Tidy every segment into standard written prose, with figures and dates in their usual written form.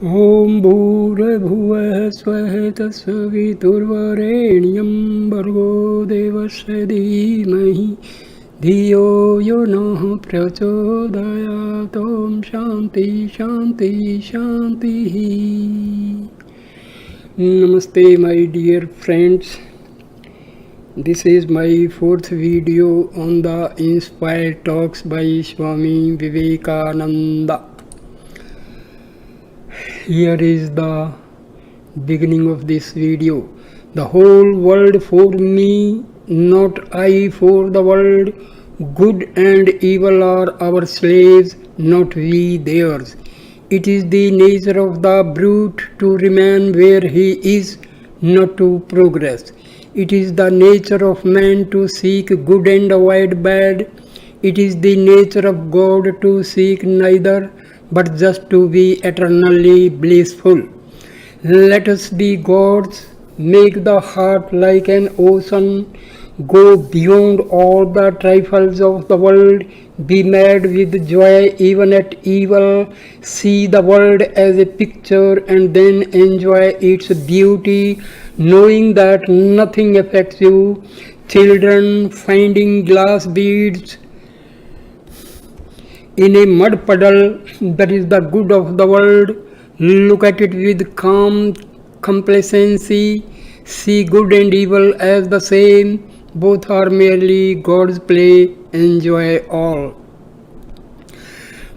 ॐ भूर्भुवः स्वः तत्सवितुर्वरेण्यं भर्गो देवस्य धीमहि धियो यो नः प्रचोदयात्। ॐ शान्ति शान्ति शान्तिः। Namaste my dear friends. This is my fourth video on the Inspired Talks by Swami Vivekananda. Here is the beginning of this video. The whole world for me, not I for the world. Good and evil are our slaves, not we theirs. It is the nature of the brute to remain where he is, not to progress. It is the nature of man to seek good and avoid bad. It is the nature of God to seek neither, but just to be eternally blissful. Let us be gods, make the heart like an ocean, go beyond all the trifles of the world, be mad with joy even at evil, see the world as a picture and then enjoy its beauty, knowing that nothing affects you. Children finding glass beads in a mud puddle, that is the good of the world. Look at it with calm complacency. See good and evil as the same. Both are merely God's play. Enjoy all.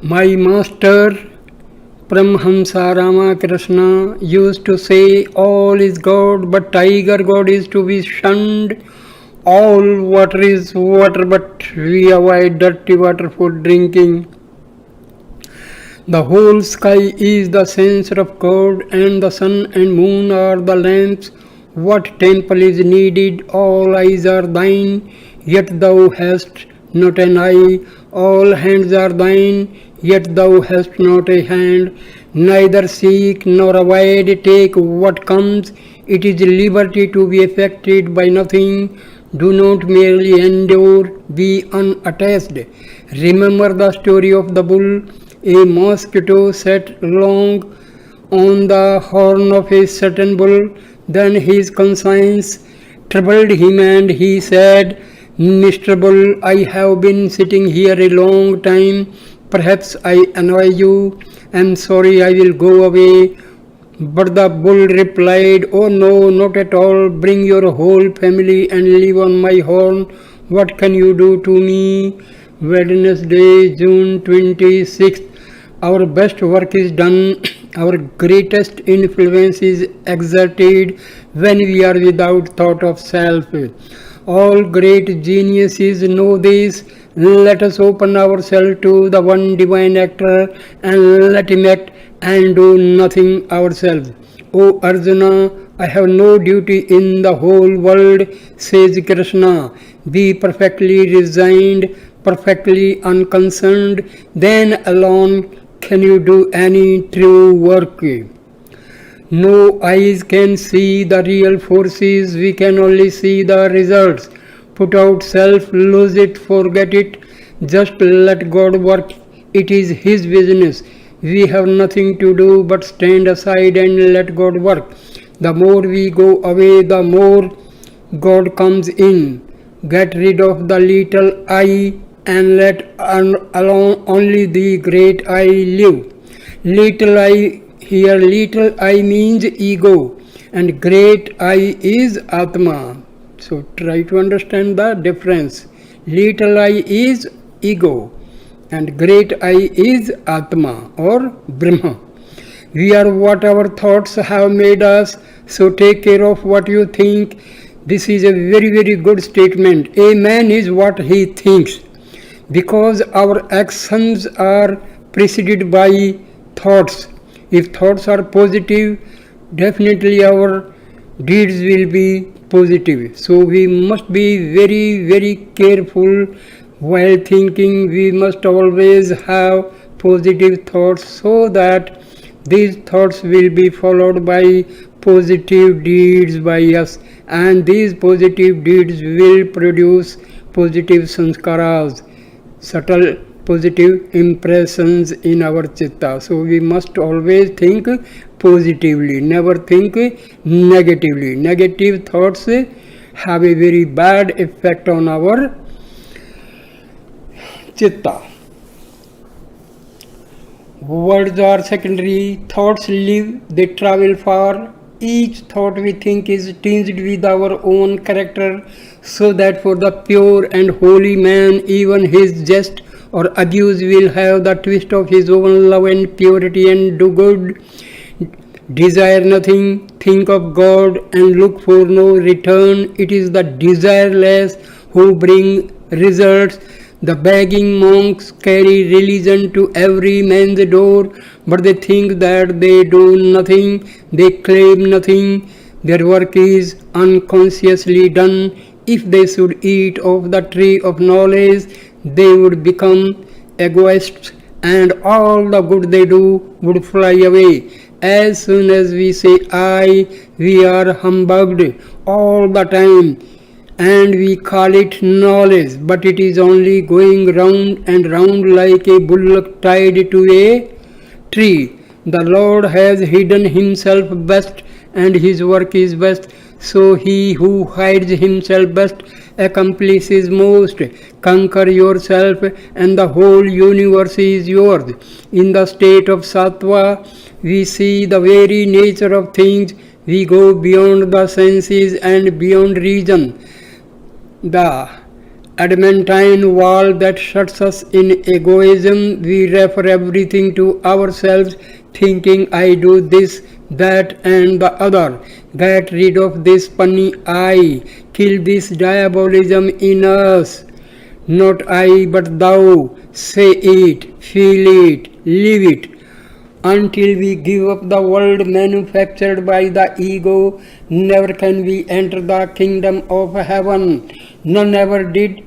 My master Paramhamsa Ramakrishna used to say, all is God, but tiger God is to be shunned. All water is water, but we avoid dirty water for drinking. The whole sky is the censer of God, and the sun and moon are the lamps. What temple is needed? All eyes are thine, yet thou hast not an eye. All hands are thine, yet thou hast not a hand. Neither seek nor avoid, take what comes. It is liberty to be affected by nothing. Do not merely endure, be unattached. Remember the story of the bull. A mosquito sat long on the horn of a certain bull. Then his conscience troubled him and he said, Mr. Bull, I have been sitting here a long time. Perhaps I annoy you. I am sorry, I will go away. But the bull replied, oh no, not at all. Bring your whole family and live on my horn. What can you do to me? Wednesday, June 26th. Our best work is done. Our greatest influence is exerted when we are without thought of self. All great geniuses know this. Let us open ourselves to the one divine actor and let him act and do nothing ourselves. O Arjuna, I have no duty in the whole world, says Krishna. Be perfectly resigned, perfectly unconcerned, then alone can you do any true work. No eyes can see the real forces, we can only see the results. Put out self, lose it, forget it, just let God work. It is His business. We have nothing to do but stand aside and let God work. The more we go away, the more God comes in. Get rid of the little I and let alone only the great I live. Little I here, little I means ego and great I is Atma. So try to understand the difference. Little I is ego and great I is Atma or Brahma. We are what our thoughts have made us, so take care of what you think. This is a very, very good statement. A man is what he thinks. Because our actions are preceded by thoughts. If thoughts are positive, definitely our deeds will be positive. So we must be very, very careful while thinking. We must always have positive thoughts so that these thoughts will be followed by positive deeds by us, and these positive deeds will produce positive sanskaras, subtle positive impressions in our chitta. So we must always think positively, never think negatively. Negative thoughts have a very bad effect on our chitta. Words are secondary, thoughts live, they travel far. Each thought we think is tinged with our own character, so that for the pure and holy man, even his jest or abuse will have the twist of his own love and purity and do good. Desire nothing, think of God and look for no return. It is the desireless who bring results. The begging monks carry religion to every man's door, but they think that they do nothing, they claim nothing. Their work is unconsciously done. If they should eat of the tree of knowledge, they would become egoists, and all the good they do would fly away. As soon as we say I, we are humbugged all the time, and we call it knowledge, but it is only going round and round like a bullock tied to a tree. The Lord has hidden himself best, and his work is best. So he who hides himself best accomplishes most. Conquer yourself, and the whole universe is yours. In the state of sattva, we see the very nature of things. We go beyond the senses and beyond reason. The adamantine wall that shuts us in egoism, we refer everything to ourselves, thinking I do this, that and the other. Get rid of this punny I, kill this diabolism in us. Not I but thou, say it, feel it, live it. Until we give up the world manufactured by the ego, never can we enter the kingdom of heaven. None ever did,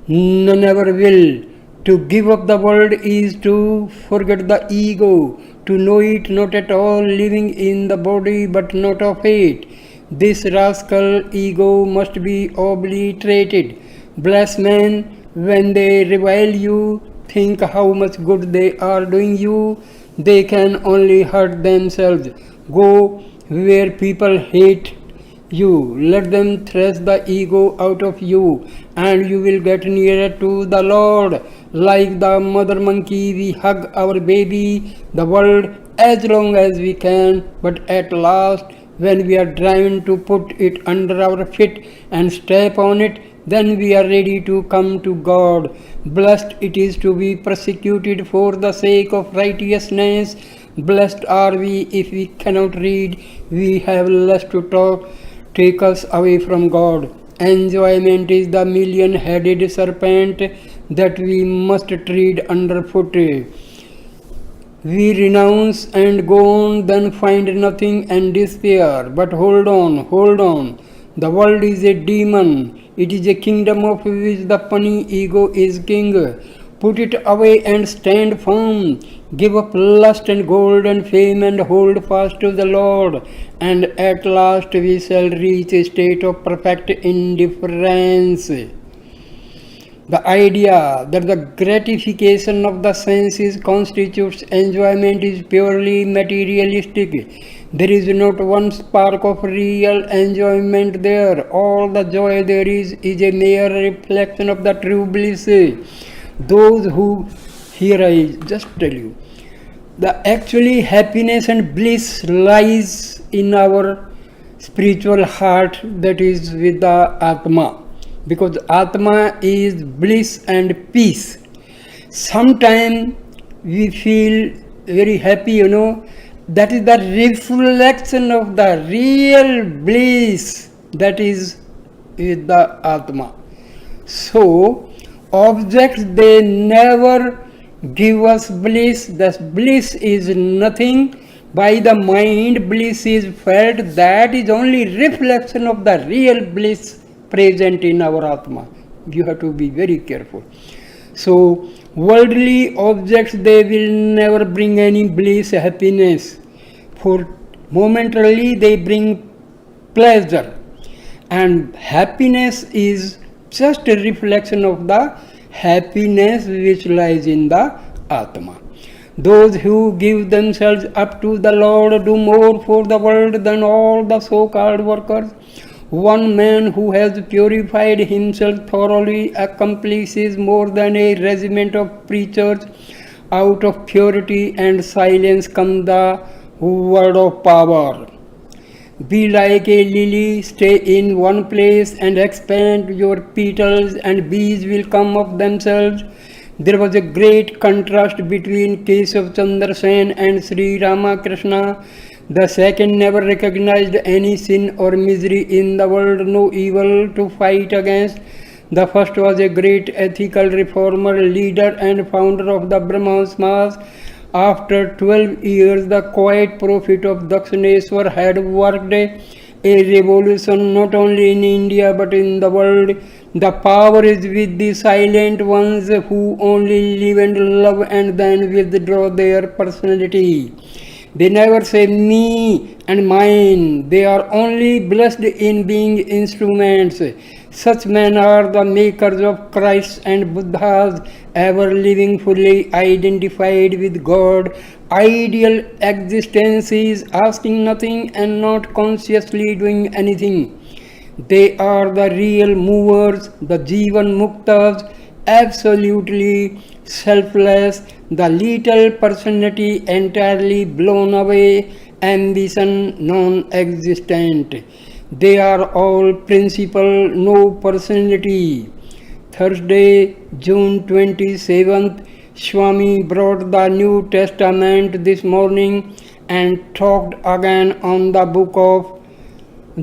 none ever will. To give up the world is to forget the ego, to know it not at all, living in the body but not of it. This rascal ego must be obliterated. Bless men when they revile you, think how much good they are doing you. They can only hurt themselves. Go where people hate you. Let them thrash the ego out of you, and you will get nearer to the Lord. Like the mother monkey, we hug our baby, the world, as long as we can, but at last, when we are driven to put it under our feet and step on it, then we are ready to come to God. Blessed it is to be persecuted for the sake of righteousness. Blessed are we if we cannot read, we have less to talk, take us away from God. Enjoyment is the million-headed serpent that we must tread underfoot. We renounce and go on, then find nothing and despair. But hold on, hold on. The world is a demon. It is a kingdom of which the punny ego is king. Put it away and stand firm. Give up lust and gold and fame and hold fast to the Lord. And at last we shall reach a state of perfect indifference. The idea that the gratification of the senses constitutes enjoyment is purely materialistic. There is not one spark of real enjoyment there. All the joy there is a mere reflection of the true bliss. Those who, here I just tell you, the actually happiness and bliss lies in our spiritual heart, that is with the Atma. Because Atma is bliss and peace. Sometimes we feel very happy, that is the reflection of the real bliss that is with the Atma. So, objects, they never give us bliss. That bliss is nothing. By the mind, bliss is felt. That is only reflection of the real bliss present in our Atma. You have to be very careful. So, worldly objects, they will never bring any bliss, happiness. For momentarily they bring pleasure. And happiness is just a reflection of the happiness which lies in the Atma. Those who give themselves up to the Lord do more for the world than all the so-called workers. One man who has purified himself thoroughly accomplishes more than a regiment of preachers. Out of purity and silence comes the word of power. Be like a lily, stay in one place and expand your petals, and bees will come of themselves. There was a great contrast between Keshav Chandra Sen and Sri Ramakrishna. The second never recognized any sin or misery in the world, no evil to fight against. The first was a great ethical reformer, leader, and founder of the Brahma Samaj. After 12 years, the quiet prophet of Dakshineshwar had worked a revolution not only in India but in the world. The power is with the silent ones who only live and love and then withdraw their personality. They never say me and mine. They are only blessed in being instruments. Such men are the makers of Christ and Buddhas, ever living fully identified with God. Ideal existence is asking nothing and not consciously doing anything. They are the real movers, the Jivan Muktas, absolutely selfless, the little personality entirely blown away, ambition non existent. They are all principle, no personality. Thursday, June 27th, Swami brought the New Testament this morning and talked again on the book of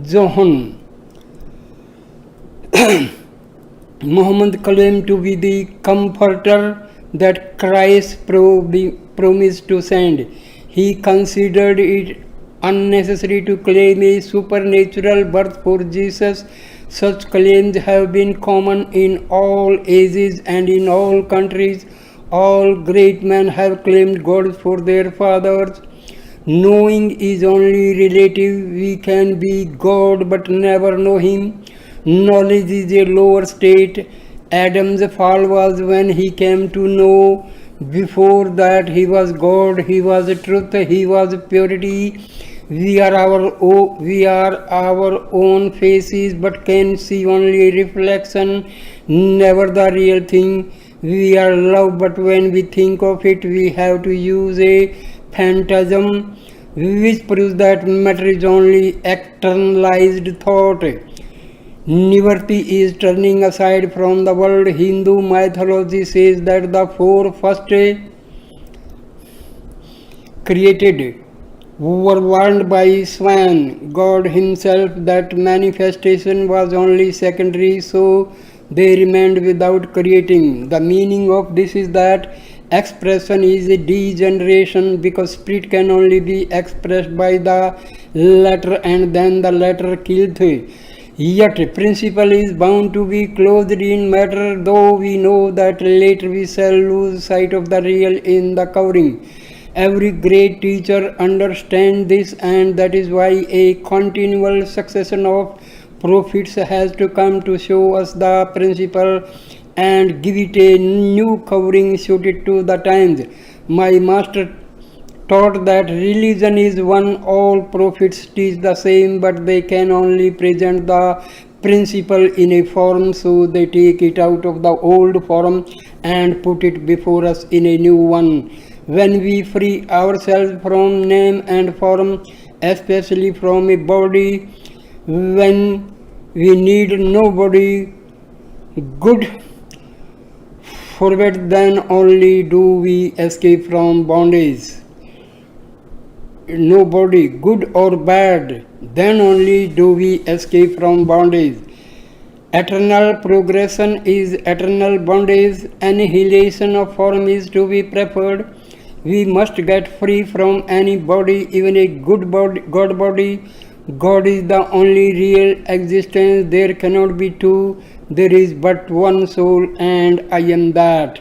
John. Muhammad claimed to be the comforter that Christ promised to send. He considered it unnecessary to claim a supernatural birth for Jesus. Such claims have been common in all ages and in all countries. All great men have claimed God for their fathers. Knowing is only relative. We can be God but never know Him. Knowledge is a lower state. Adam's fall was when he came to know. Before that, he was God, he was truth, he was purity. We are our own faces, but can see only a reflection, never the real thing. We are love, but when we think of it, we have to use a phantasm, which proves that matter is only externalized thought. Nivritti is turning aside from the world. Hindu mythology says that the four first created were warned by Swan, God himself, that manifestation was only secondary, so they remained without creating. The meaning of this is that expression is a degeneration, because spirit can only be expressed by the letter and then the letter killed. Yet principle is bound to be clothed in matter, though we know that later we shall lose sight of the real in the covering. Every great teacher understands this, and that is why a continual succession of prophets has to come to show us the principle and give it a new covering suited to the times. My master taught that religion is one. All prophets teach the same, but they can only present the principle in a form, so they take it out of the old form and put it before us in a new one. When we free ourselves from name and form, especially from a body, when we need nobody good forbid, then only do we escape from bondage. Nobody good or bad, then only do we escape from bondage. Eternal progression is eternal bondage. Annihilation of form is to be preferred. We must get free from any body, even a good body, God body. God is the only real existence. There cannot be two. There is but one soul, and I am that.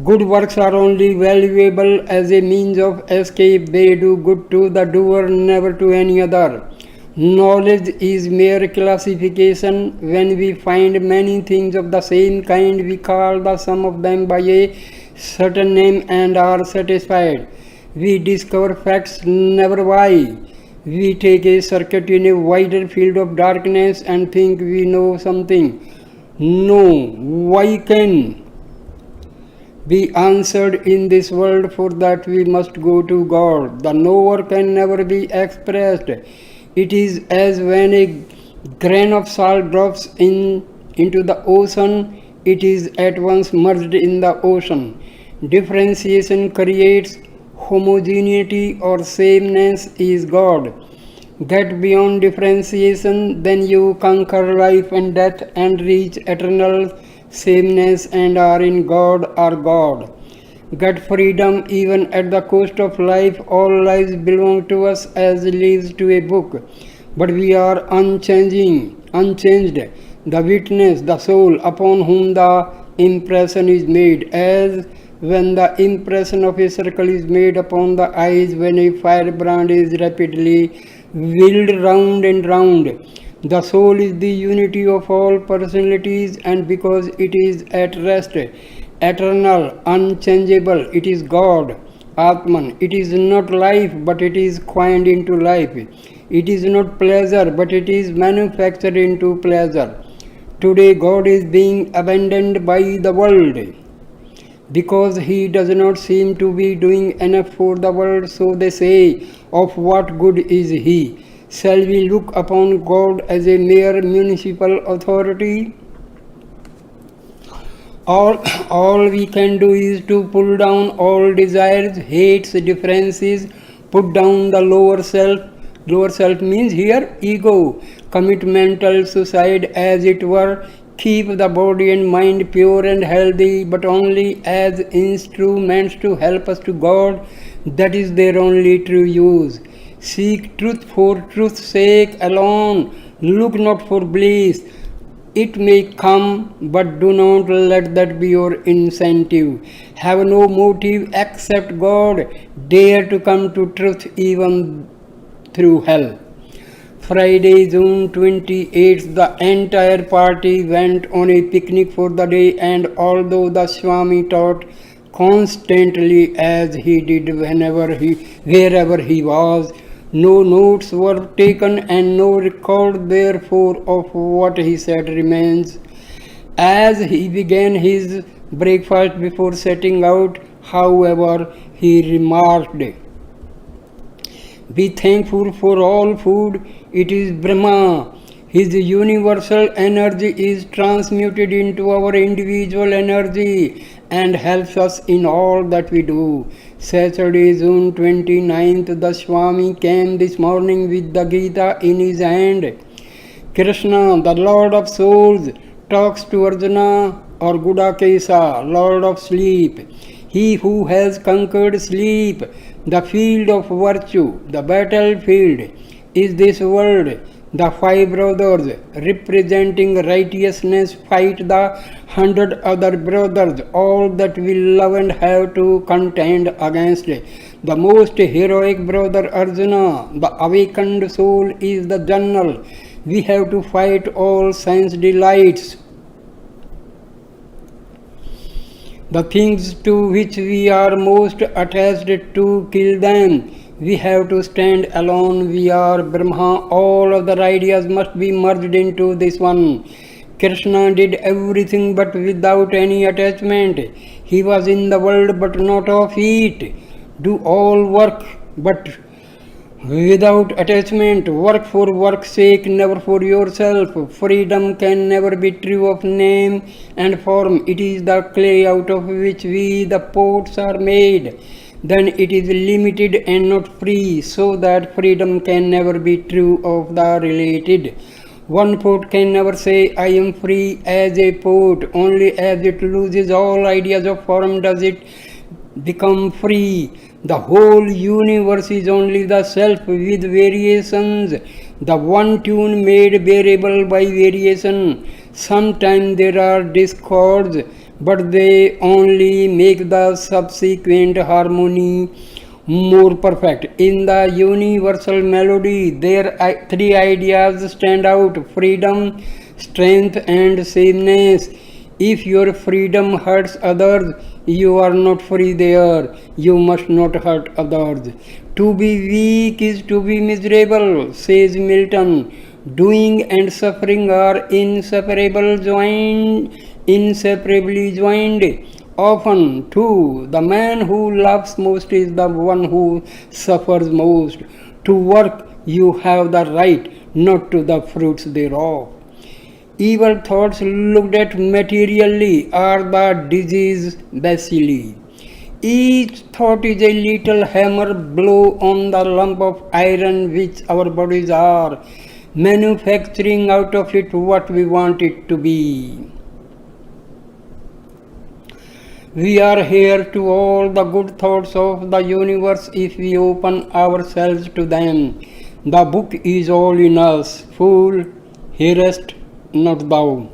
Good works are only valuable as a means of escape. They do good to the doer, never to any other. Knowledge is mere classification. When we find many things of the same kind, we call the sum of them by a certain name and are satisfied. We discover facts, never why. We take a circuit in a wider field of darkness and think we know something. No, why can be answered in this world, for that we must go to God. The knower can never be expressed. It is as when a grain of salt drops into the ocean, it is at once merged in the ocean. Differentiation creates homogeneity or sameness is God. Get beyond differentiation, then you conquer life and death and reach eternal sameness and are in God or God. Get freedom even at the cost of life. All lives belong to us as leaves to a book, but we are unchanged. The witness, the soul upon whom the impression is made, as when the impression of a circle is made upon the eyes when a firebrand is rapidly whirled round and round. The soul is the unity of all personalities, and because it is at rest, eternal, unchangeable, it is God, Atman. It is not life, but it is coined into life. It is not pleasure, but it is manufactured into pleasure. Today, God is being abandoned by the world because he does not seem to be doing enough for the world, so they say, of what good is he? Shall we look upon God as a mere municipal authority? All we can do is to pull down all desires, hates, differences, put down the lower self. Lower self means here ego, commit mental suicide as it were, keep the body and mind pure and healthy, but only as instruments to help us to God. That is their only true use. Seek truth for truth's sake alone. Look not for bliss. It may come, but do not let that be your incentive. Have no motive except God. Dare to come to truth even through hell. Friday, June 28th, the entire party went on a picnic for the day, and although the Swami taught constantly as he did wherever he was, no notes were taken and no record therefore of what he said remains. As he began his breakfast before setting out, however, he remarked, be thankful for all food. It is Brahma. His universal energy is transmuted into our individual energy and helps us in all that we do. Saturday, June 29th, the Swami came this morning with the Gita in his hand. Krishna, the Lord of Souls, talks to Arjuna or Gudakesa, Lord of Sleep. He who has conquered sleep, the field of virtue, the battlefield, is this world. The five brothers representing righteousness fight the 100 other brothers, all that we love and have to contend against. The most heroic brother Arjuna, the awakened soul, is the general. We have to fight all sense delights, the things to which we are most attached, to kill them. We have to stand alone. We are Brahma. All other ideas must be merged into this one. Krishna did everything but without any attachment. He was in the world but not of it. Do all work but without attachment. Work for work's sake, never for yourself. Freedom can never be true of name and form. It is the clay out of which we, the poets, are made. Then it is limited and not free, so that freedom can never be true of the related. One poet can never say, I am free as a poet. Only as it loses all ideas of form does it become free. The whole universe is only the self with variations, the one tune made variable by variation. Sometimes there are discords, but they only make the subsequent harmony. more perfect. In the universal melody, there three ideas stand out: freedom, strength, and sameness. If your freedom hurts others, you are not free there. You must not hurt others. To be weak is to be miserable, says Milton. Doing and suffering are inseparably joined. Often, too, the man who loves most is the one who suffers most. To work, you have the right, not to the fruits thereof. Evil thoughts looked at materially are the disease bacilli. Each thought is a little hammer blow on the lump of iron which our bodies are, manufacturing out of it what we want it to be. We are here to all the good thoughts of the universe if we open ourselves to them. The book is all in us. Fool, hearest not thou.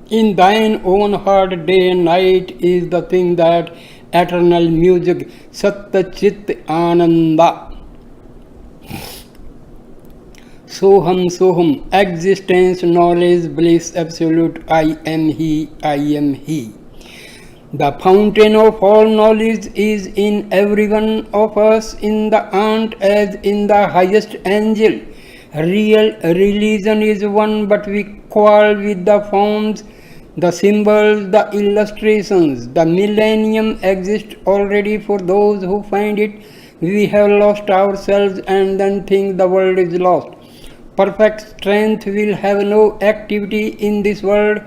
In thine own heart day and night is the thing, that eternal music, Satta Chit Ananda. Soham, existence, knowledge, bliss, absolute, I am He. The fountain of all knowledge is in every one of us, in the ant as in the highest angel. Real religion is one, but we quarrel with the forms, the symbols, the illustrations. The millennium exists already for those who find it. We have lost ourselves and then think the world is lost. Perfect strength will have no activity in this world.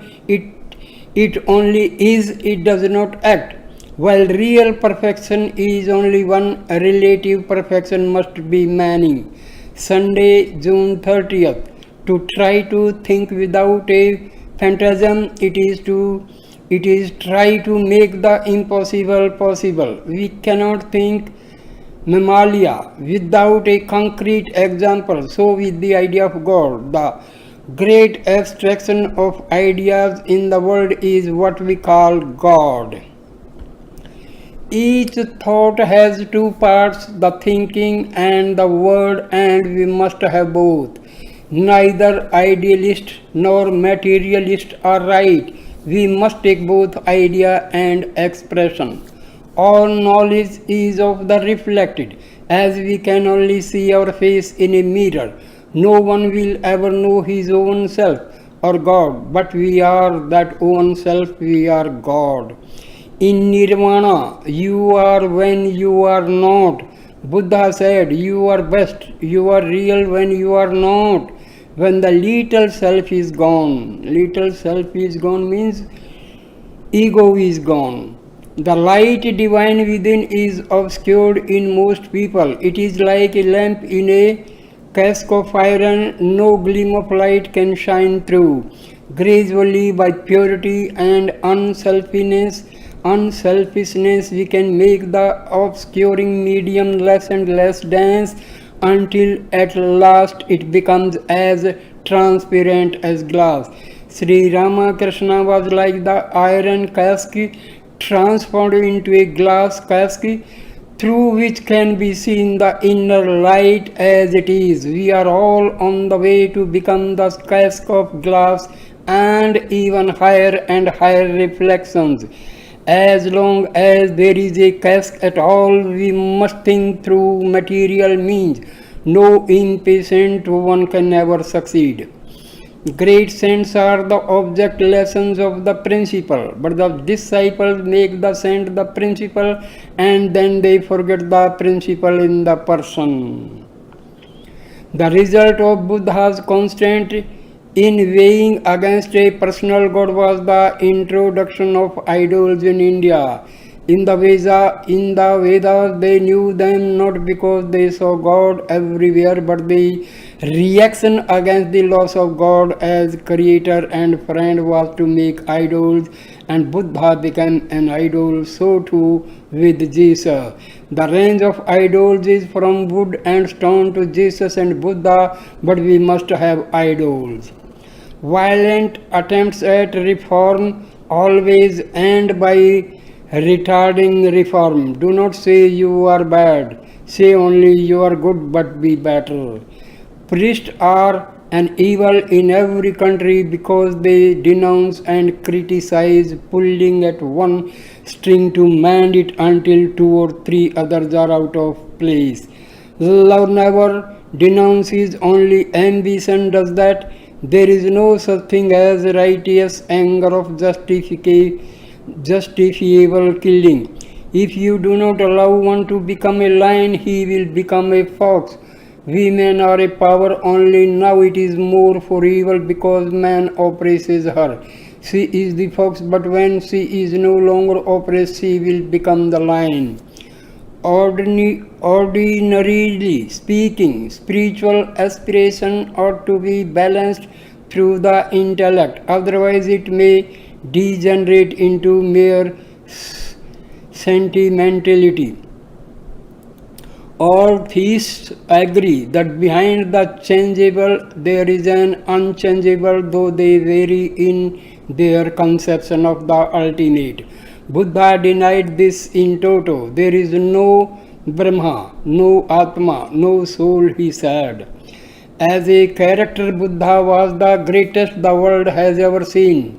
It only is, it does not act. While real perfection is only one, relative perfection must be many. Sunday, June 30th. To try to think without a phantasm, it is try to make the impossible possible. We cannot think mammalia without a concrete example. So with the idea of God, the great abstraction of ideas in the world is what we call God. Each thought has two parts, the thinking and the word, and we must have both. Neither idealist nor materialist are right. We must take both idea and expression. All knowledge is of the reflected, as we can only see our face in a mirror. No one will ever know his own self or God, but we are that own self, we are God. In Nirvana, you are when you are not. Buddha said, you are best, you are real when you are not. When the little self is gone. Little self is gone means ego is gone. The light divine within is obscured in most people. It is like a lamp in a cask of iron, no gleam of light can shine through. Gradually, by purity and unselfishness, we can make the obscuring medium less and less dense until at last it becomes as transparent as glass. Sri Ramakrishna was like the iron cask transformed into a glass cask through which can be seen the inner light as it is. We are all on the way to become the cask of glass and even higher and higher reflections. As long as there is a cask at all, we must think through material means. No impatient one can ever succeed. Great saints are the object lessons of the principle, but the disciples make the saint the principle and then they forget the principle in the person. The result of Buddha's constant in weighing against a personal God was the introduction of idols in India. In the Vedas, they knew them not because they saw God everywhere, but the reaction against the loss of God as creator and friend was to make idols, and Buddha became an idol. So too with Jesus. The range of idols is from wood and stone to Jesus and Buddha, but we must have idols. Violent attempts at reform always end by retarding reform. Do not say you are bad, say only you are good but be better. Priests are an evil in every country because they denounce and criticize, pulling at one string to mend it until two or three others are out of place. Love never denounces, only ambition does that. There is no such thing as righteous anger of justifiable killing. If you do not allow one to become a lion, he will become a fox. Women are a power only now, it is more for evil because man oppresses her. She is the fox, but when she is no longer oppressed, she will become the lion. Ordinarily speaking, spiritual aspiration ought to be balanced through the intellect, otherwise, it may degenerate into mere sentimentality. All theists agree that behind the changeable there is an unchangeable, though they vary in their conception of the ultimate. Buddha denied this in toto. There is no Brahma, no Atma, no soul, he said. As a character, Buddha was the greatest the world has ever seen.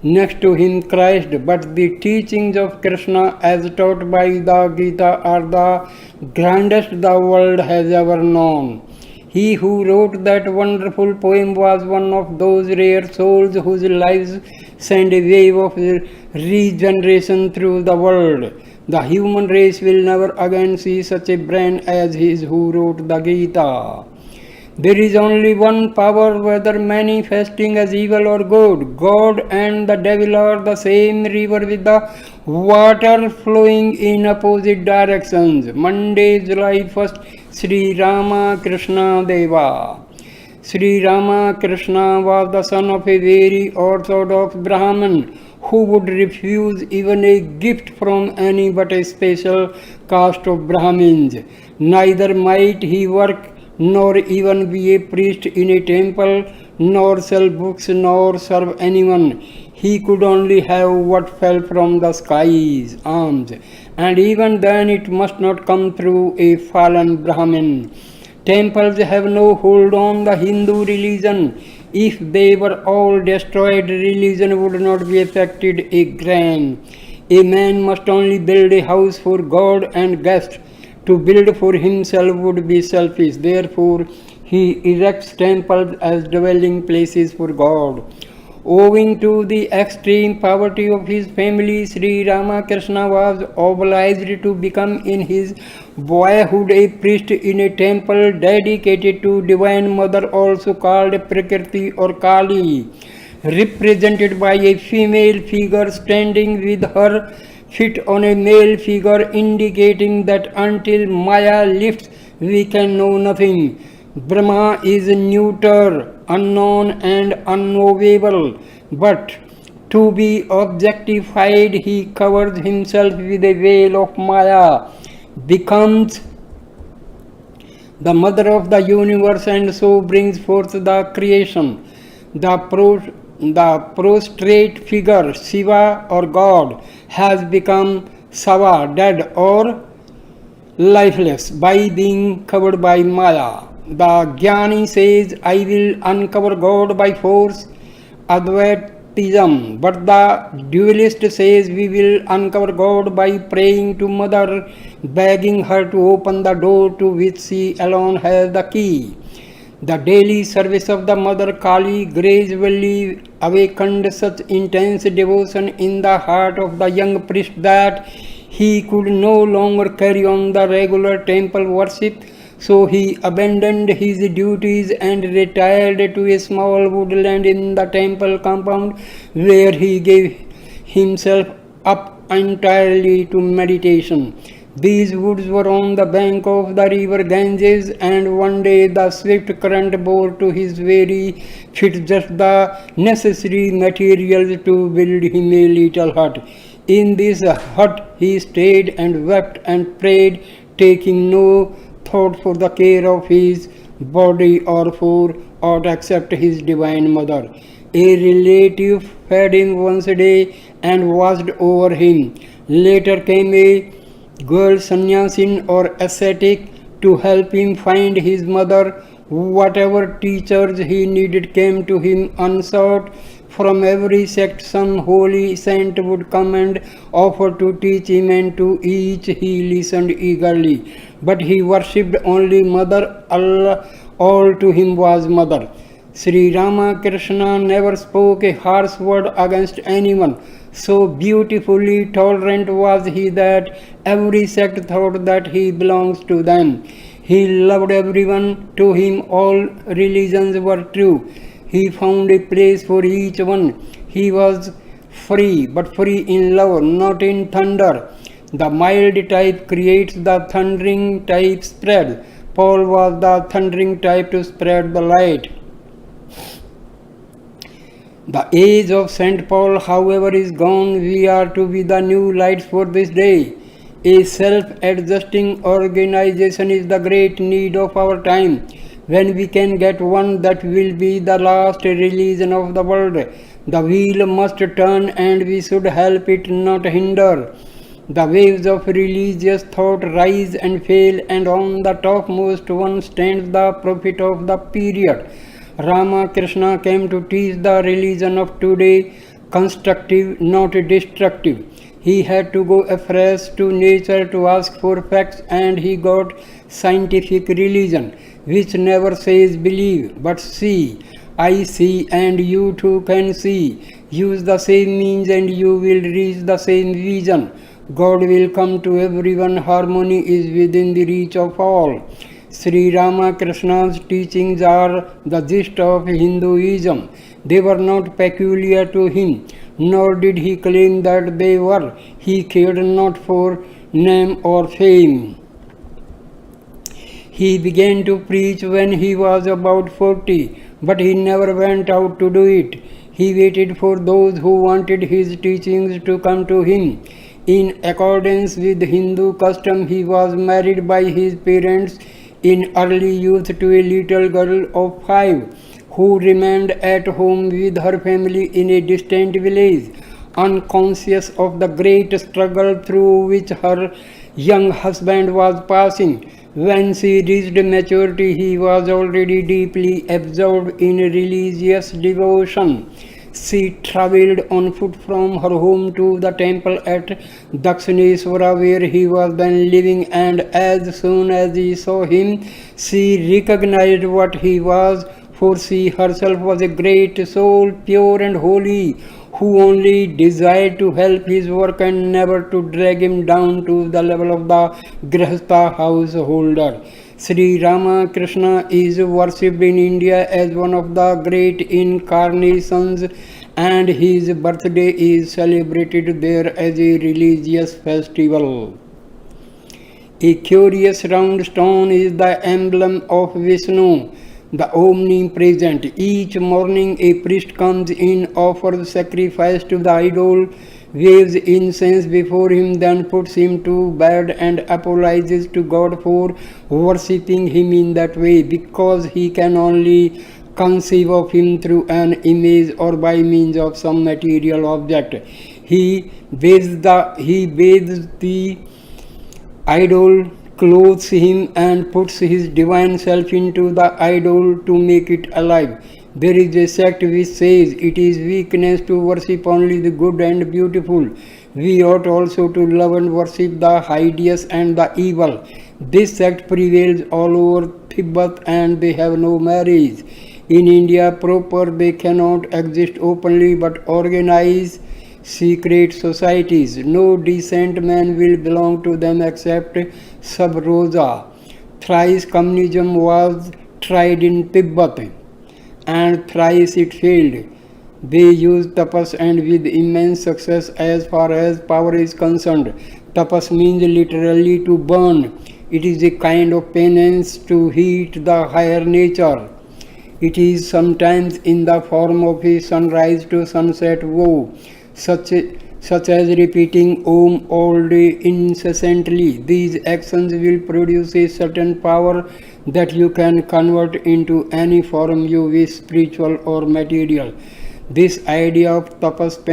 Next to him, Christ, but the teachings of Krishna as taught by the Gita are the grandest the world has ever known. He who wrote that wonderful poem was one of those rare souls whose lives send a wave of regeneration through the world. The human race will never again see such a brain as his who wrote the Gita. There is only one power, whether manifesting as evil or good. God and the devil are the same river with the water flowing in opposite directions. Monday, July 1st, Sri Rama Krishna Deva. Sri Rama Krishna was the son of a very orthodox Brahmin who would refuse even a gift from any but a special caste of Brahmins. Neither might he work nor even be a priest in a temple, nor sell books, nor serve anyone. He could only have what fell from the skies, alms, and even then it must not come through a fallen Brahmin. Temples have no hold on the Hindu religion. If they were all destroyed, religion would not be affected a grain. A man must only build a house for God and guests. To build for himself would be selfish. Therefore, he erects temples as dwelling places for God. Owing to the extreme poverty of his family, Sri Ramakrishna was obliged to become in his boyhood a priest in a temple dedicated to Divine Mother, also called Prakriti or Kali, represented by a female figure standing with her feet on a male figure, indicating that until Maya lifts, we can know nothing. Brahma is neuter, unknown and unknowable, but to be objectified, he covers himself with a veil of Maya, becomes the mother of the universe, and so brings forth the creation. The prostrate figure, Shiva or God, has become Sava, dead or lifeless, by being covered by Maya. The Jnani says, I will uncover God by force, Advaitism, but the dualist says we will uncover God by praying to Mother, begging her to open the door to which she alone has the key. The daily service of the Mother Kali gradually awakened such intense devotion in the heart of the young priest that he could no longer carry on the regular temple worship. So he abandoned his duties and retired to a small woodland in the temple compound, where he gave himself up entirely to meditation. These woods were on the bank of the river Ganges, and one day the swift current bore to his very feet just the necessary materials to build him a little hut. In this hut he stayed and wept and prayed, taking no thought for the care of his body or for aught except his divine mother. A relative fed him once a day and watched over him. Later came a girl sannyasin or ascetic to help him find his mother. Whatever teachers he needed came to him unsought. From every sect, some holy saint would come and offer to teach him, and to each he listened eagerly. But he worshipped only Mother. Allah, all to him was Mother. Sri Ramakrishna never spoke a harsh word against anyone. So beautifully tolerant was he that every sect thought that he belongs to them. He loved everyone. To him all religions were true. He found a place for each one. He was free, but free in love, not in thunder. The mild type creates, the thundering type spreads. Paul was the thundering type to spread the light. The age of St. Paul, however, is gone. We are to be the new lights for this day. A self-adjusting organization is the great need of our time. When we can get one, that will be the last religion of the world. The wheel must turn, and we should help it, not hinder. The waves of religious thought rise and fail, and on the topmost one stands the prophet of the period. Ramakrishna came to teach the religion of today, constructive, not destructive. He had to go afresh to nature to ask for facts, and he got scientific religion, which never says believe, but see. I see, and you too can see. Use the same means, and you will reach the same vision. God will come to everyone. Harmony is within the reach of all. Sri Ramakrishna's teachings are the gist of Hinduism. They were not peculiar to him, nor did he claim that they were. He cared not for name or fame. He began to preach when he was about 40, but he never went out to do it. He waited for those who wanted his teachings to come to him. In accordance with Hindu custom, he was married by his parents in early youth to a little girl of 5, who remained at home with her family in a distant village, unconscious of the great struggle through which her young husband was passing. When she reached maturity, he was already deeply absorbed in religious devotion. She travelled on foot from her home to the temple at Dakshineswara, where he was then living, and as soon as she saw him, she recognized what he was, for she herself was a great soul, pure and holy, who only desired to help his work and never to drag him down to the level of the Grihastha householder. Sri Ramakrishna is worshipped in India as one of the great incarnations, and his birthday is celebrated there as a religious festival. A curious round stone is the emblem of Vishnu, the omnipresent. Each morning a priest comes in, offers sacrifice to the idol, waves incense before him, then puts him to bed and apologizes to God for worshipping him in that way, because he can only conceive of him through an image or by means of some material object. He bathes the idol, clothes him, and puts his divine self into the idol to make it alive. There is a sect which says it is weakness to worship only the good and beautiful. We ought also to love and worship the hideous and the evil. This sect prevails all over Tibet, and they have no marriage. In India proper they cannot exist openly, but organize secret societies. No decent man will belong to them except Sub Rosa. Thrice communism was tried in Tibet, and thrice it failed. They used tapas, and with immense success as far as power is concerned. Tapas means literally to burn. It is a kind of penance to heat the higher nature. It is sometimes in the form of a sunrise to sunset vow, such as repeating Om all day incessantly. These actions will produce a certain power that you can convert into any form you wish, spiritual or material. This idea of tapas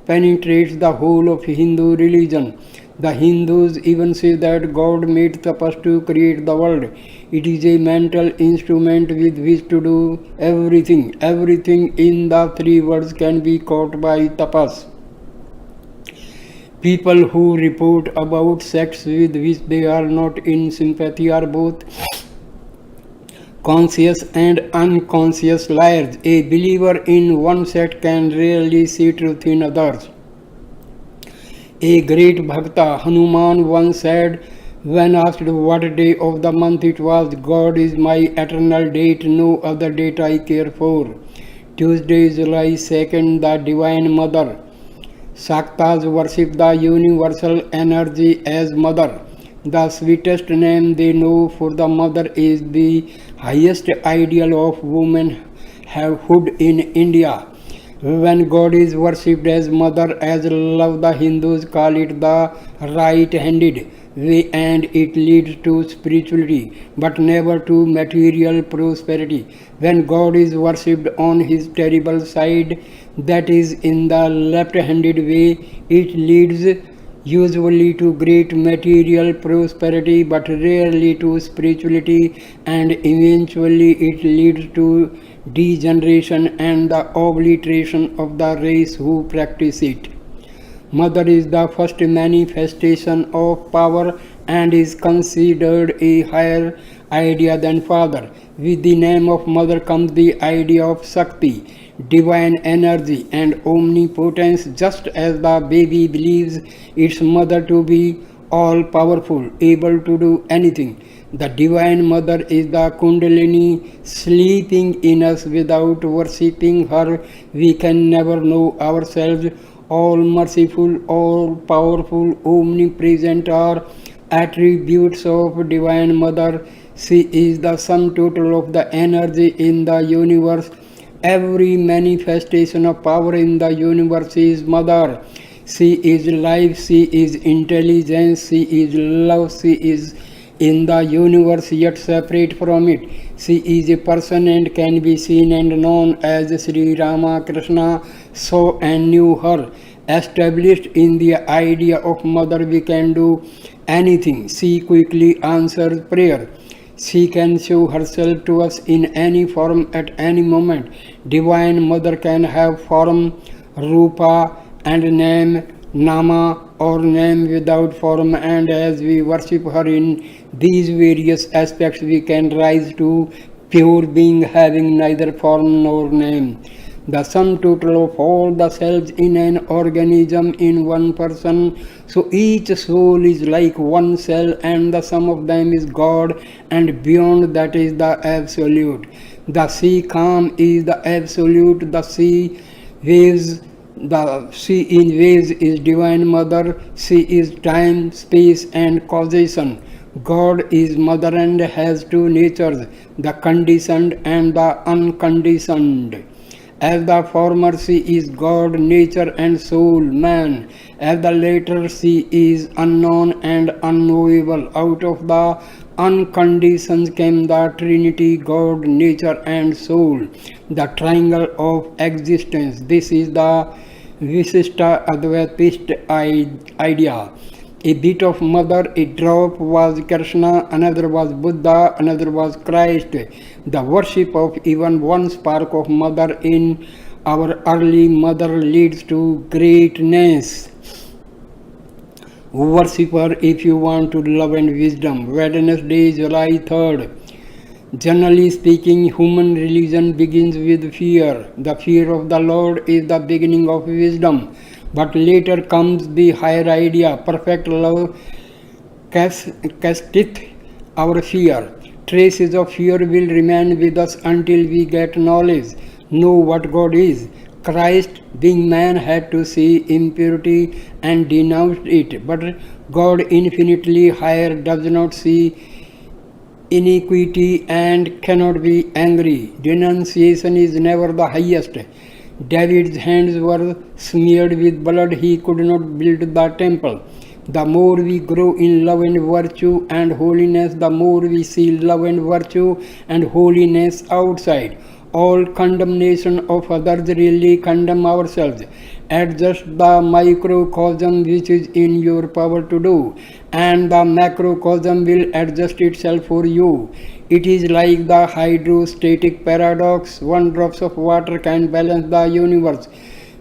penetrates the whole of Hindu religion. The Hindus even say that God made tapas to create the world. It is a mental instrument with which to do everything. Everything in the three words can be caught by tapas. People who report about sects with which they are not in sympathy are both conscious and unconscious liars. A believer in one sect can rarely see truth in others. A great Bhakta, Hanuman, once said, when asked what day of the month it was, God is my eternal date, no other date I care for. Tuesday, July 2nd, the Divine Mother. Shaktas worship the universal energy as mother. The sweetest name they know for the mother is the highest ideal of womanhood in India. When God is worshipped as mother, as love, the Hindus call it the right-handed way, and it leads to spirituality but never to material prosperity. When God is worshipped on his terrible side, that is in the left-handed way, it leads usually to great material prosperity but rarely to spirituality, and eventually it leads to degeneration and the obliteration of the race who practice it. Mother is the first manifestation of power and is considered a higher idea than father. With the name of mother comes the idea of Shakti, divine energy and omnipotence, just as the baby believes its mother to be all powerful, able to do anything. The Divine Mother is the Kundalini sleeping in us. Without worshipping her, we can never know ourselves. All merciful, all powerful, omnipresent are attributes of Divine Mother. She is the sum total of the energy in the universe. Every manifestation of power in the universe is Mother. She is life, she is intelligence, she is love, she is in the universe yet separate from it. She is a person and can be seen and known as Sri Ramakrishna saw and knew her. Established in the idea of mother, we can do anything. She quickly answers prayer. She can show herself to us in any form at any moment. Divine Mother can have form, rupa, and name, nama, or name without form, and as we worship her in these various aspects, we can rise to pure being having neither form nor name. The sum total of all the cells in an organism in one person. So each soul is like one cell, and the sum of them is God, and beyond that is the absolute. The sea calm is the absolute. The sea in waves is Divine Mother. She is time, space, and causation. God is mother and has two natures, the conditioned and the unconditioned. As the former she is God, nature and soul, man. As the latter she is unknown and unknowable. Out of the unconditioned came the Trinity, God, nature and soul, the triangle of existence. This is the Visishta Advaitist idea. A bit of mother, a drop was Krishna, another was Buddha, another was Christ. The worship of even one spark of mother in our early mother leads to greatness. Worship her if you want to love and wisdom. Wednesday, July 3rd. Generally speaking, human religion begins with fear. The fear of the Lord is the beginning of wisdom. But later comes the higher idea. Perfect love casteth our fear. Traces of fear will remain with us until we get knowledge, know what God is. Christ, being man, had to see impurity and denounced it. But God, infinitely higher, does not see iniquity and cannot be angry. Denunciation is never the highest. David's hands were smeared with blood, he could not build the temple. The more we grow in love and virtue and holiness, the more we see love and virtue and holiness outside. All condemnation of others really condemn ourselves. Adjust the microcosm which is in your power to do, and the macrocosm will adjust itself for you. It is like the hydrostatic paradox. One drop of water can balance the universe.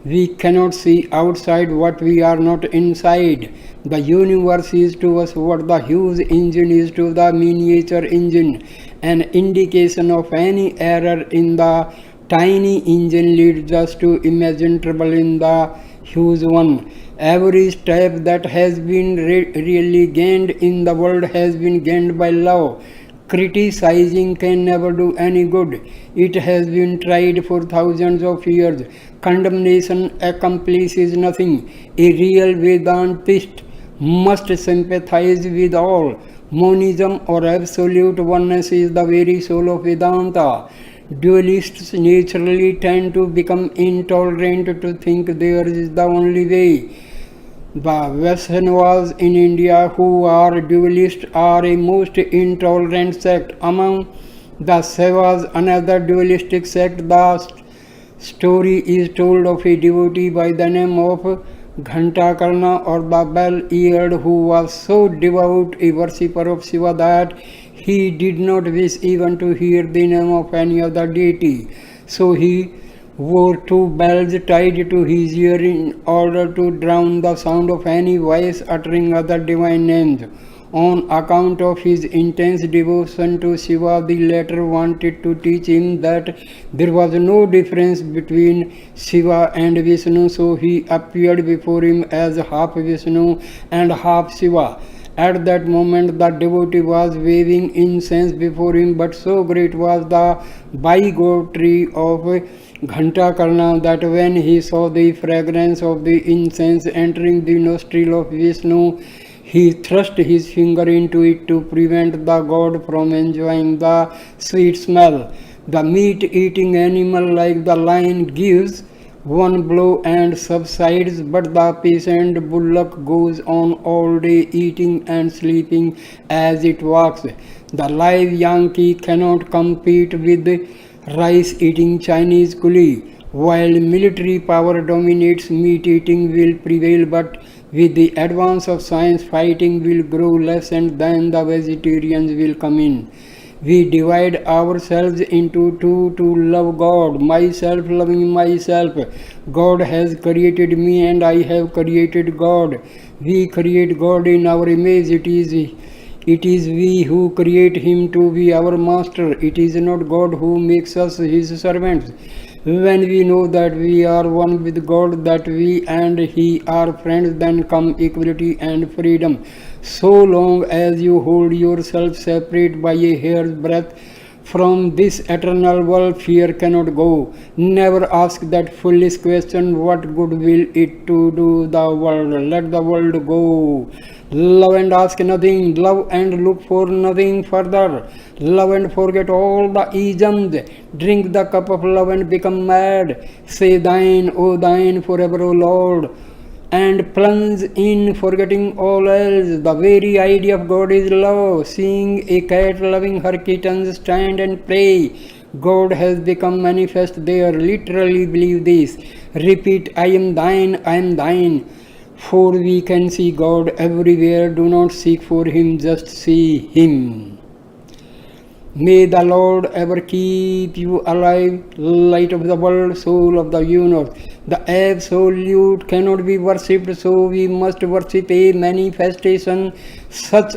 We cannot see outside what we are not inside. The universe is to us what the huge engine is to the miniature engine. An indication of any error in the tiny engine leads us to imagine trouble in the huge one. Every step that has been really gained in the world has been gained by love. Criticizing can never do any good. It has been tried for thousands of years. Condemnation accomplishes nothing. A real Vedantist must sympathize with all. Monism or absolute oneness is the very soul of Vedanta. Dualists naturally tend to become intolerant to think theirs is the only way. The Vaishnavas in India, who are dualists, are a most intolerant sect. Among the Saivas, another dualistic sect, the story is told of a devotee by the name of Ghantakarna or the bell-eared, who was so devout a worshipper of Shiva that he did not wish even to hear the name of any other deity. So he wore two bells tied to his ear in order to drown the sound of any voice uttering other divine names. On account of his intense devotion to Shiva, the latter wanted to teach him that there was no difference between Shiva and Vishnu, so he appeared before him as half Vishnu and half Shiva. At that moment, the devotee was waving incense before him, but so great was the bigotry of Ghantakarna that when he saw the fragrance of the incense entering the nostril of Vishnu, he thrust his finger into it to prevent the god from enjoying the sweet smell. The meat-eating animal like the lion gives one blow and subsides, but the patient bullock goes on all day eating and sleeping as it walks. The live Yankee cannot compete with the rice-eating Chinese coolie. While military power dominates, meat-eating will prevail, but with the advance of science, fighting will grow less and then the vegetarians will come in. We divide ourselves into two to love God. Myself loving myself. God has created me and I have created God. We create God in our image. It is we who create him to be our master. It is not God who makes us his servants. When we know that we are one with God, that we and he are friends, then come equality and freedom. So long as you hold yourself separate by a hair's breadth from this eternal world, fear cannot go. Never ask that foolish question, what good will it to do the world? Let the world go. Love and ask nothing. Love and look for nothing further. Love and forget all the isms. Drink the cup of love and become mad. Say thine, O thine, forever, O Lord. And plunge in, forgetting all else. The very idea of God is love. Seeing a cat loving her kittens, stand and pray. God has become manifest there. Literally believe this. Repeat, I am thine, I am thine. For we can see God everywhere. Do not seek for him, just see him. May the Lord ever keep you alive, light of the world, soul of the universe. The Absolute cannot be worshipped, so we must worship a manifestation such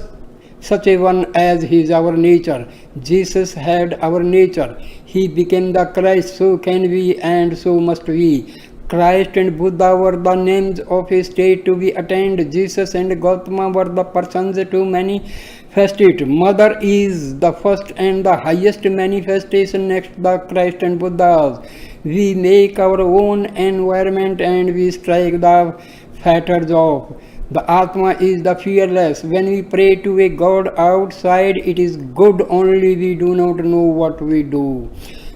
a one as is our nature. Jesus had our nature. He became the Christ, so can we and so must we. Christ and Buddha were the names of a state to be attained. Jesus and Gautama were the persons to manifest it. Mother is the first and the highest manifestation next to the Christ and Buddhas. We make our own environment and we strike the fetters off. The Atma is the fearless. When we pray to a God outside, it is good, only we do not know what we do.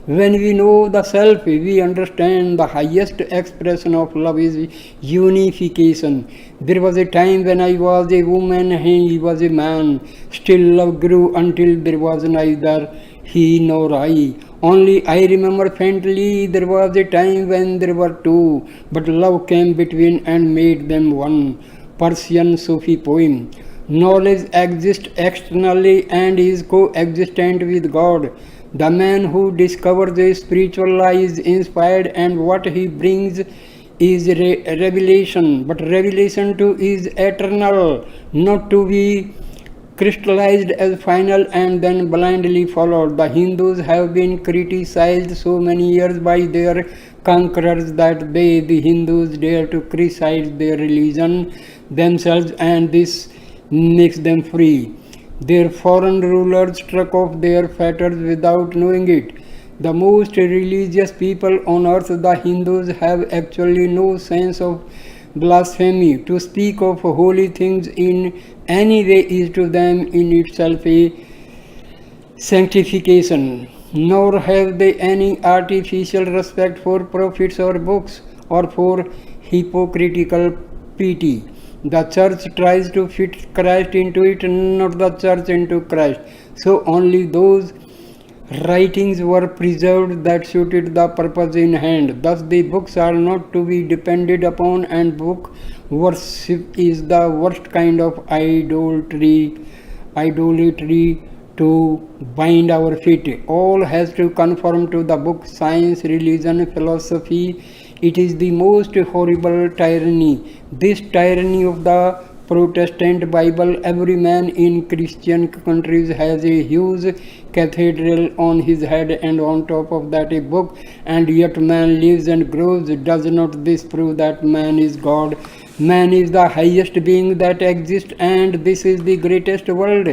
When we know the self, we understand the highest expression of love is unification. There was a time when I was a woman and he was a man. Still love grew until there was neither he nor I. Only I remember faintly there was a time when there were two, but love came between and made them one. Persian Sufi poem. Knowledge exists externally and is coexistent with God. The man who discovers a spiritual life is inspired, and what he brings is revelation. But revelation too is eternal, not to be crystallized as final and then blindly followed. The Hindus have been criticized so many years by their conquerors that they, the Hindus, dare to criticize their religion themselves, and this makes them free. Their foreign rulers struck off their fetters without knowing it. The most religious people on earth, the Hindus, have actually no sense of blasphemy. To speak of holy things in any way is to them in itself a sanctification. Nor have they any artificial respect for prophets or books or for hypocritical piety. The church tries to fit Christ into it, not the church into Christ. So only those writings were preserved that suited the purpose in hand. Thus the books are not to be depended upon, and book worship is the worst kind of idolatry to bind our feet. All has to conform to the book. Science, religion, philosophy, it is the most horrible tyranny. This tyranny of the Protestant Bible. Every man in Christian countries has a huge cathedral on his head, and on top of that a book, and yet man lives and grows. Does not this prove that man is God? Man is the highest being that exists, and this is the greatest world.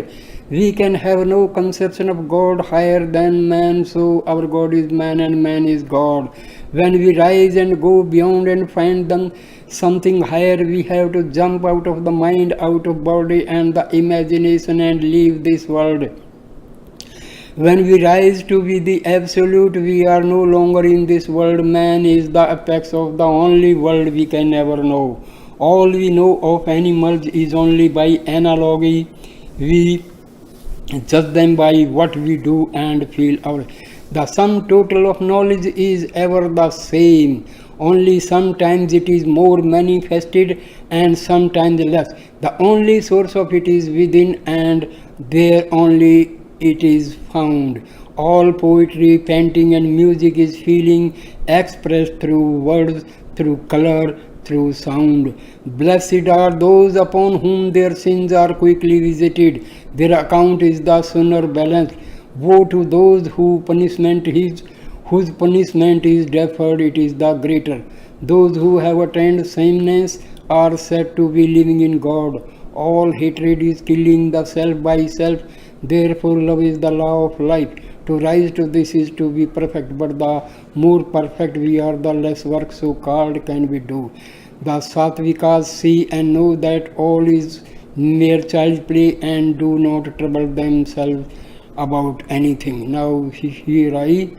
We can have no conception of God higher than man, so our God is man and man is God. When we rise and go beyond and find them something higher, we have to jump out of the mind, out of body and the imagination, and leave this world. When we rise to be the absolute, we are no longer in this world. Man is the apex of the only world we can ever know. All we know of animals is only by analogy. We judge them by what we do and feel. The sum total of knowledge is ever the same, only sometimes it is more manifested and sometimes less. The only source of it is within, and there only it is found. All poetry, painting and music is feeling expressed through words, through color, through sound. Blessed are those upon whom their sins are quickly visited, their account is the sooner balanced. Woe to those whose punishment is deferred, it is the greater. Those who have attained sameness are said to be living in God. All hatred is killing the self by self, therefore love is the law of life. To rise to this is to be perfect, but the more perfect we are, the less work so called can we do. The Sattvikas see and know that all is mere child's play and do not trouble themselves about anything. Now here I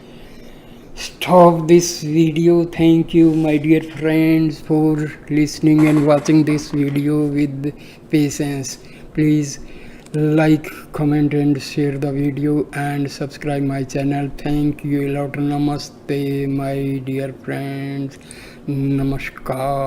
stop this video. Thank you my dear friends for listening and watching this video with patience. Please like, comment and share the video and subscribe my channel. Thank you a lot. Namaste my dear friends. Namaskar.